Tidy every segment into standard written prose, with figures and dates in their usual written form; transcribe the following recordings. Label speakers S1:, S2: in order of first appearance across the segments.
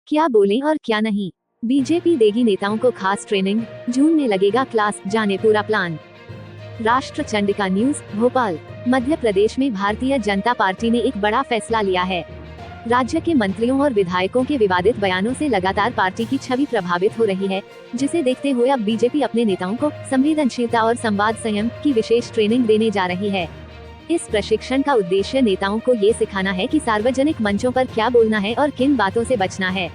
S1: क्या बोलें और क्या नहीं। बीजेपी देगी नेताओं को खास ट्रेनिंग, जून में लगेगा क्लास, जाने पूरा प्लान। राष्ट्र चंडिका न्यूज, भोपाल। मध्य प्रदेश में भारतीय जनता पार्टी ने एक बड़ा फैसला लिया है। राज्य के मंत्रियों और विधायकों के विवादित बयानों से लगातार पार्टी की छवि प्रभावित हो रही है, जिसे देखते हुए अब बीजेपी अपने नेताओं को संवेदनशीलता और संवाद संयम की विशेष ट्रेनिंग देने जा रही है। इस प्रशिक्षण का उद्देश्य नेताओं को ये सिखाना है कि सार्वजनिक मंचों पर क्या बोलना है और किन बातों से बचना है।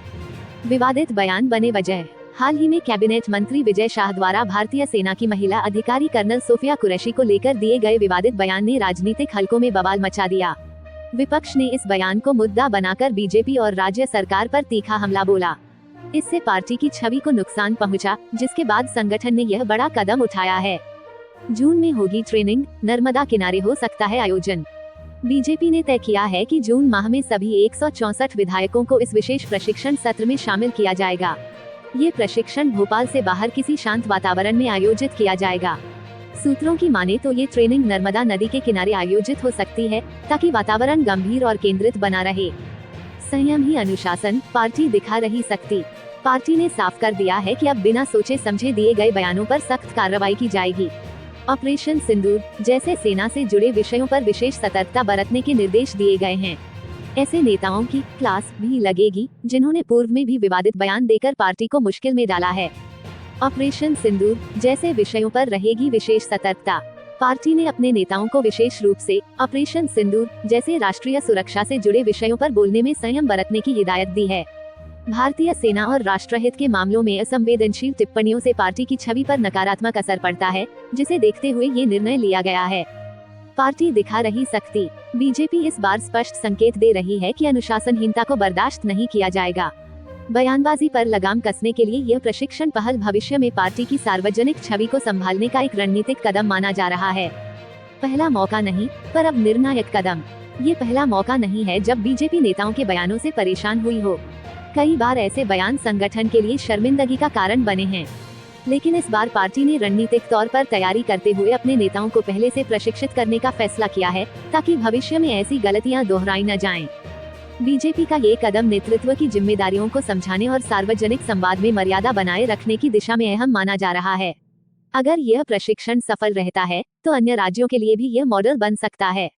S1: विवादित बयान बने वजह। हाल ही में कैबिनेट मंत्री विजय शाह द्वारा भारतीय सेना की महिला अधिकारी कर्नल सोफिया कुरैशी को लेकर दिए गए विवादित बयान ने राजनीतिक हलकों में बवाल मचा दिया। विपक्ष ने इस बयान को मुद्दा बनाकर बीजेपी और राज्य सरकार पर तीखा हमला बोला। इससे पार्टी की छवि को नुकसान पहुंचा, जिसके बाद संगठन ने यह बड़ा कदम उठाया है। जून में होगी ट्रेनिंग, नर्मदा किनारे हो सकता है आयोजन। बीजेपी ने तय किया है कि जून माह में सभी 164 विधायकों को इस विशेष प्रशिक्षण सत्र में शामिल किया जाएगा। ये प्रशिक्षण भोपाल से बाहर किसी शांत वातावरण में आयोजित किया जाएगा। सूत्रों की माने तो ये ट्रेनिंग नर्मदा नदी के किनारे आयोजित हो सकती है, ताकि वातावरण गंभीर और केंद्रित बना रहे। संयम ही अनुशासन, पार्टी दिखा रही सख्ती। पार्टी ने साफ कर दिया है कि अब बिना सोचे समझे दिए गए बयानों पर सख्त कार्रवाई की जाएगी। ऑपरेशन सिंदूर जैसे सेना से जुड़े विषयों पर विशेष सतर्कता बरतने के निर्देश दिए गए हैं। ऐसे नेताओं की क्लास भी लगेगी, जिन्होंने पूर्व में भी विवादित बयान देकर पार्टी को मुश्किल में डाला है। ऑपरेशन सिंदूर जैसे विषयों पर रहेगी विशेष सतर्कता। पार्टी ने अपने नेताओं को विशेष रूप से ऑपरेशन सिंदूर जैसे राष्ट्रीय सुरक्षा से जुड़े विषयों पर बोलने में संयम बरतने की हिदायत दी है। भारतीय सेना और राष्ट्रहित के मामलों में असंवेदनशील टिप्पणियों से पार्टी की छवि पर नकारात्मक असर पड़ता है, जिसे देखते हुए ये निर्णय लिया गया है। पार्टी दिखा रही सख्ती। बीजेपी इस बार स्पष्ट संकेत दे रही है कि अनुशासनहीनता को बर्दाश्त नहीं किया जाएगा। बयानबाजी पर लगाम कसने के लिए यह प्रशिक्षण पहल भविष्य में पार्टी की सार्वजनिक छवि को संभालने का एक रणनीतिक कदम माना जा रहा है। पहला मौका नहीं, पर अब निर्णायक कदम। ये पहला मौका नहीं है जब बीजेपी नेताओं के बयानों से परेशान हुई हो। कई बार ऐसे बयान संगठन के लिए शर्मिंदगी का कारण बने हैं, लेकिन इस बार पार्टी ने रणनीतिक तौर पर तैयारी करते हुए अपने नेताओं को पहले से प्रशिक्षित करने का फैसला किया है, ताकि भविष्य में ऐसी गलतियां दोहराई न जाएं। बीजेपी का ये कदम नेतृत्व की जिम्मेदारियों को समझाने और सार्वजनिक संवाद में मर्यादा बनाए रखने की दिशा में अहम माना जा रहा है। अगर यह प्रशिक्षण सफल रहता है, तो अन्य राज्यों के लिए भी यह मॉडल बन सकता है।